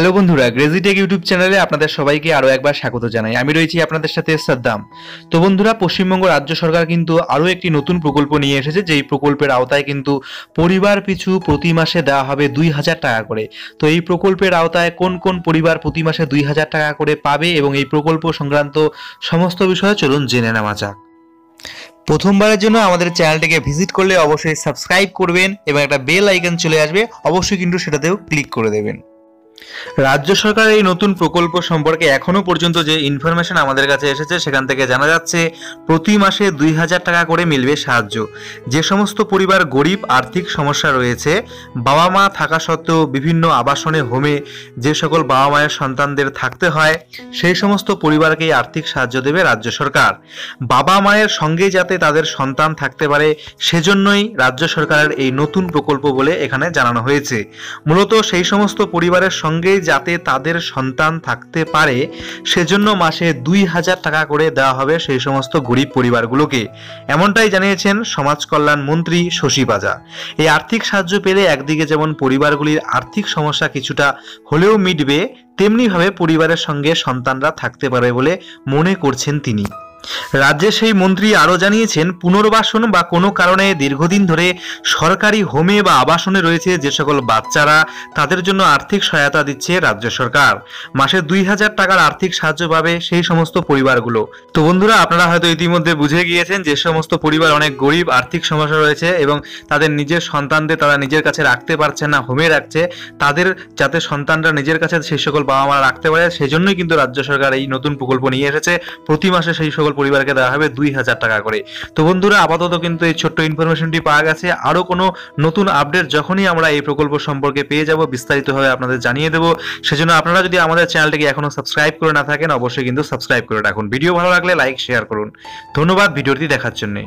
Hello বন্ধুরা, গ্রেজিটেক YouTube চ্যানেলে আপনাদের সবাইকে আরও একবার স্বাগত জানাই। আমি রয়েছি আপনাদের সাথে সাদ্দাম। তো বন্ধুরা, পশ্চিমবঙ্গ রাজ্য সরকার কিন্তু আরও একটি নতুন প্রকল্প নিয়ে এসেছে, যেই প্রকল্পের আওতায় কিন্তু পরিবার পিছু প্রতি মাসে দেওয়া হবে 2,000 টাকা করে। তো এই প্রকল্পের আওতায় কোন কোন পরিবার প্রতি মাসে 2,000 টাকা করে পাবে এবং এই প্রকল্প সংক্রান্ত সমস্ত বিষয়ে চলুন জেনে নেওয়া যাক। প্রথমবারের জন্য আমাদের চ্যানেলটিকে ভিজিট করলে অবশ্যই সাবস্ক্রাইব করবেন এবং একটা বেল আইকন চলে আসবে, অবশ্যই কিন্তু সেটাতেও ক্লিক করে দেবেন। রাজ্য সরকারের এই নতুন প্রকল্প সম্পর্কে এখনো পর্যন্ত যে ইনফরমেশন আমাদের কাছে এসেছে সেখান থেকে জানা যাচ্ছে প্রতি মাসে 2,000 টাকা করে মিলবে সাহায্য। যে সমস্ত পরিবার গরিব, আর্থিক সমস্যা রয়েছে, বাবা মা থাকা সত্ত্বেও বিভিন্ন আবাসনে হোমে যে সকল বাবা মায়ের সন্তানদের থাকতে হয়, সেই সমস্ত পরিবারকেই আর্থিক সাহায্য দেবে রাজ্য সরকার। বাবা মায়ের সঙ্গে যাতে তাদের সন্তান থাকতে পারে সেজন্যই রাজ্য সরকারের এই নতুন প্রকল্প বলে এখানে জানানো হয়েছে। মূলত সেই সমস্ত পরিবারের সঙ্গে যাতে তাদের সন্তান থাকতে পারে সেজন্য মাসে 2,000 টাকা করে দেওয়া হবে সেই সমস্ত গরিব পরিবারগুলোকে, এমনটাই জানিয়েছেন সমাজ কল্যাণ মন্ত্রী শশী পাজা। এই আর্থিক সাহায্য পেলে একদিকে যেমন পরিবারগুলির আর্থিক সমস্যা কিছুটা হলেও মিটবে, তেমনিভাবে পরিবারের সঙ্গে সন্তানরা থাকতে পারবে বলে মনে করছেন তিনি। রাজ্যের সেই মন্ত্রী আরও জানিয়েছেন, পুনর্বাসন বা কোনো কারণে দীর্ঘদিন ধরে সরকারি হোমে বা আবাসনে রয়েছে যে সকল বাচ্চারা, তাদের জন্য আর্থিক সহায়তা দিচ্ছে রাজ্য সরকার। মাসে 2,000 টাকার আর্থিক সাহায্য পাবে সেই সমস্ত পরিবারগুলো। তো বন্ধুরা, আপনারা হয়তো ইতিমধ্যে বুঝে গিয়েছেন যে সমস্ত পরিবার অনেক গরিব, আর্থিক সমস্যা রয়েছে এবং তাদের নিজের সন্তানদের তারা নিজের কাছে রাখতে পারছে না, হোমে রাখছে, তাদের যাতে সন্তানরা নিজের কাছে সেই সকল বাবা মা রাখতে পারে সেজন্যই কিন্তু রাজ্য সরকার এই নতুন প্রকল্প নিয়ে এসেছে। প্রতি মাসে সেই সকল পরিবারকে দেওয়া হবে 2,000 টাকা করে। তো বন্ধুরা, আপাতত কিন্তু এই ছোট্ট ইনফরমেশনটি পাওয়া গেছে। আরো কোনো নতুন আপডেট যখনই আমরা এই প্রকল্প সম্পর্কে পেয়ে যাব বিস্তারিতভাবে আপনাদের জানিয়ে দেবো। সেজন্য আপনারা যদি আমাদের চ্যানেলটিকে এখনো সাবস্ক্রাইব করে না থাকেন অবশ্যই কিন্তু সাবস্ক্রাইব করে রাখুন। ভিডিও ভালো লাগলে লাইক শেয়ার করুন। ধন্যবাদ ভিডিওটি দেখার জন্য।